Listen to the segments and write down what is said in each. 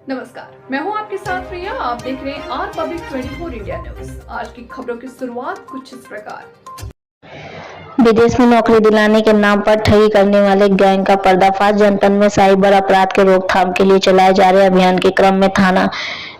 नमस्कार, मैं हूं आपके साथ प्रिया। आप देख रहे हैं आर पब्लिक 24 इंडिया न्यूज। आज की खबरों की शुरुआत कुछ इस प्रकार। विदेश में नौकरी दिलाने के नाम पर ठगी करने वाले गैंग का पर्दाफाश। जनपद में साइबर अपराध के रोकथाम के लिए चलाए जा रहे अभियान के क्रम में थाना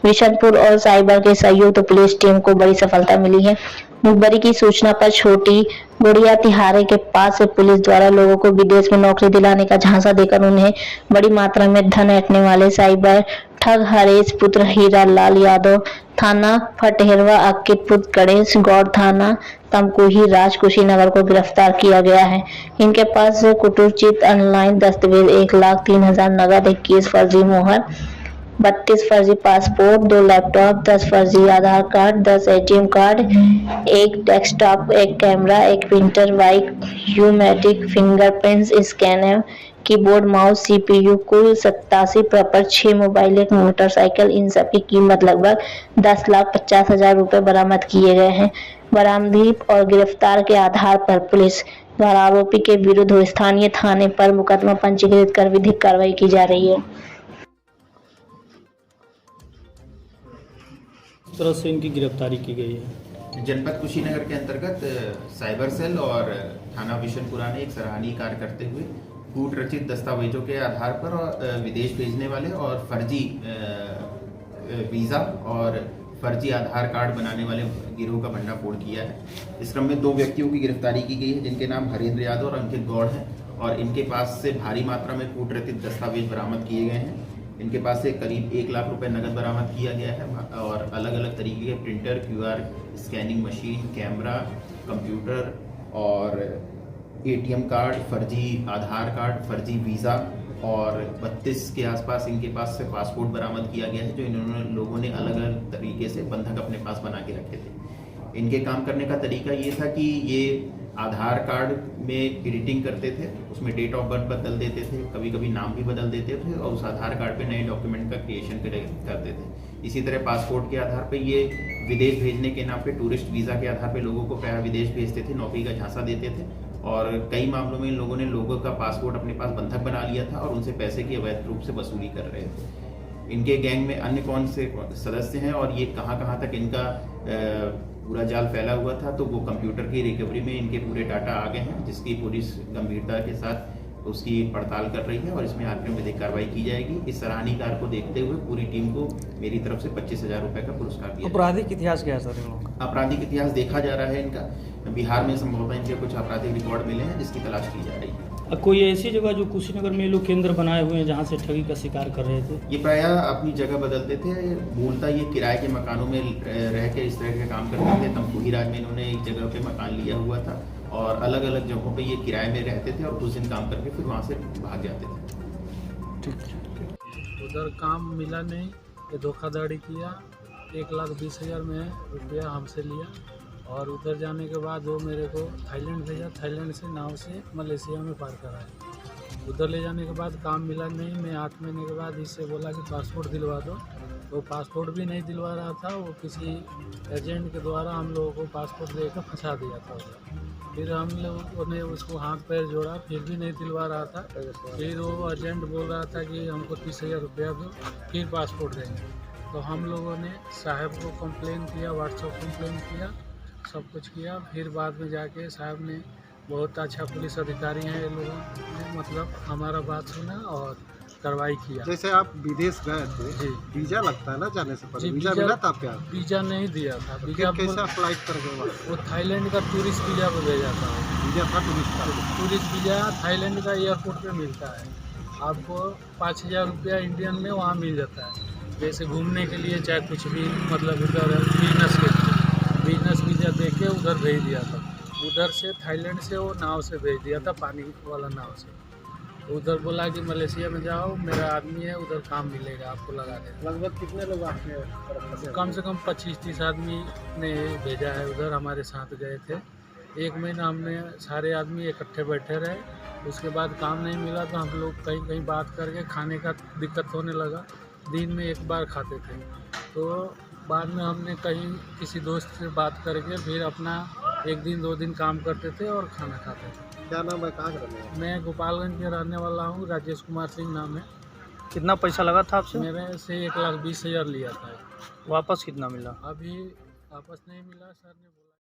विशनपुर और साइबर के संयुक्त पुलिस टीम को बड़ी सफलता मिली है। मुखबरी की सूचना पर छोटी गुड़िया तिहारे के पास से पुलिस द्वारा लोगों को विदेश में नौकरी दिलाने का झांसा देकर उन्हें बड़ी मात्रा में धन ऐंठने वाले साइबर ठग हरेश पुत्र हीरा लाल यादव, थाना फटेहरवा, अंकित पुत्र गणेश गौड़, थाना तमकुही राज कुशीनगर को गिरफ्तार किया गया है। इनके पास से कुटुरचित ऑनलाइन दस्तावेज 1,03,000 नगद, 21 फर्जी मोहर, 32 फर्जी पासपोर्ट, 2 लैपटॉप, 10 फर्जी Aadhaar card, 10 ATM card, 1 desktop, 1 camera, 1 printer, biometric fingerprint scanner, keyboard, mouse, CPU, कुल 87 प्रॉपर, 6 मोबाइल, 1 मोटरसाइकिल। इन सब की कीमत लगभग 10,50,000 रुपए बरामद किए गए हैं। बरामदगी और गिरफ्तार के आधार पर पुलिस द्वारा आरोपी के विरुद्ध स्थानीय थाने पर मुकदमा पंजीकृत कर विधिक कार्रवाई की जा रही है। इस तरह से इनकी गिरफ्तारी की गई है। जनपद कुशीनगर के अंतर्गत साइबर सेल और थाना विशनपुरा ने एक सराहनीय कार्य करते हुए कूट रचित दस्तावेजों के आधार पर विदेश भेजने वाले और फर्जी वीज़ा और फर्जी आधार कार्ड बनाने वाले गिरोह का भंडाफोड़ किया है। इस क्रम में 2 व्यक्तियों की गिरफ्तारी की गई है, जिनके नाम हरेंद्र यादव और अंकित गौड़ हैं और इनके पास से भारी मात्रा में कूट रचित दस्तावेज बरामद किए गए हैं। इनके पास से करीब 1 लाख रुपए नगद बरामद किया गया है और अलग अलग तरीके के printer, QR scanning machine, camera, computer और ATM कार्ड, फर्जी आधार कार्ड, फर्जी वीज़ा और 32 के आसपास इनके पास से पासपोर्ट बरामद किया गया है, जो इन्होंने लोगों ने अलग अलग तरीके से बंधक अपने पास बना के रखे थे। इनके काम करने का तरीका ये था कि ये आधार कार्ड में एडिटिंग करते थे, उसमें डेट ऑफ बर्थ बदल देते थे, कभी कभी नाम भी बदल देते थे और उस आधार कार्ड पे नए डॉक्यूमेंट का क्रिएशन करते थे। इसी तरह पासपोर्ट के आधार पे ये विदेश भेजने के नाम पे टूरिस्ट वीज़ा के आधार पे लोगों को विदेश भेजते थे, नौकरी का झांसा देते थे और कई मामलों में इन लोगों ने लोगों का पासपोर्ट अपने पास बंधक बना लिया था और उनसे पैसे की अवैध रूप से वसूली कर रहे थे। इनके गैंग में अन्य कौन से सदस्य हैं और ये कहाँ तक इनका पूरा जाल फैला हुआ था, तो वो कंप्यूटर की रिकवरी में इनके पूरे डाटा आ गए हैं, जिसकी पुलिस गंभीरता के साथ उसकी पड़ताल कर रही है और इसमें आगे विधिक कार्रवाई की जाएगी। इस सराहनीय कार्य को देखते हुए पूरी टीम को मेरी तरफ से 25,000 रुपए का पुरस्कार दिया। आपराधिक इतिहास क्या है सर इन लोगों का? आपराधिक इतिहास देखा जा रहा है इनका। बिहार में संभवतः इनके कुछ आपराधिक रिकॉर्ड मिले हैं, जिसकी तलाश की जा रही है। कोई ऐसी जगह जो कुशीनगर में लोग केंद्र बनाए हुए हैं जहाँ से ठगी का शिकार कर रहे थे? ये प्रायः अपनी जगह बदलते थे। मूलतः ये किराए के मकानों में रह के इस तरह के काम करते थे। तमकुही राज में इन्होंने एक जगह पे मकान लिया हुआ था और अलग अलग जगहों पे ये किराए में रहते थे और कुछ दिन काम करके फिर वहाँ से भाग जाते थे। ठीक। उधर काम मिला नहीं, ये धोखाधड़ी किया, 1,20,000 में रुपया हमसे लिया और उधर जाने के बाद वो मेरे को थाईलैंड भेजा, थाईलैंड से नाव से मलेशिया में पार कराया। उधर ले जाने के बाद काम मिला नहीं, मैं 8 महीने के बाद इससे बोला कि पासपोर्ट दिलवा दो, तो पासपोर्ट भी नहीं दिलवा रहा था। वो किसी एजेंट के द्वारा हम लोगों को पासपोर्ट देकर फंसा दिया था उधर। फिर हम लोगों ने उसको हाथ पैर जोड़ा, फिर भी नहीं दिलवा रहा था। फिर वो एजेंट बोल रहा था कि हमको 30,000 रुपया दो फिर पासपोर्ट देंगे। तो हम लोगों ने साहब को कंप्लेन किया, व्हाट्सएप कंप्लेन किया, सब कुछ किया। फिर बाद में जाके साहब ने, बहुत अच्छा पुलिस अधिकारी हैं ये लोग, मतलब हमारा बात सुना और कार्रवाई किया। जैसे आप विदेश गए थे जी, वीजा लगता है ना जाने से पहले? वीजा मिला था क्या? वीजा नहीं दिया था। तो वीजा कैसे अप्लाई कर गए? वो थाईलैंड का टूरिस्ट वीजा को भेजा था। वीजा था टूरिस्ट का? टूरिस्ट वीजा थाईलैंड का एयरपोर्ट पे मिलता है आपको। 5,000 रुपया इंडियन में वहाँ मिल जाता है, जैसे घूमने के लिए चाहे कुछ भी, मतलब उधर बिजनेस वीजा दे के उधर भेज दिया था। उधर से थाईलैंड से वो नाव से भेज दिया था, पानी वाला नाव से। उधर बोला कि मलेशिया में जाओ, मेरा आदमी है उधर, काम मिलेगा आपको, लगा देगा। लगभग कितने लोग आपके? कम से कम 25-30 आदमी ने भेजा है उधर, हमारे साथ गए थे। 1 महीना हमने सारे आदमी इकट्ठे बैठे रहे। उसके बाद काम नहीं मिला तो हम लोग कहीं बात करके खाने का दिक्कत होने लगा। दिन में 1 बार खाते थे, तो बाद में हमने कहीं किसी दोस्त से बात करके फिर अपना 1 दिन 2 दिन काम करते थे और खाना खाते थे। क्या नाम है, कहाँ का रहने वाले? मैं गोपालगंज के रहने वाला हूँ, राजेश कुमार सिंह नाम है। कितना पैसा लगा था आपसे? मेरे से 1,20,000 लिया था। वापस कितना मिला? अभी वापस नहीं मिला, सर ने बोला।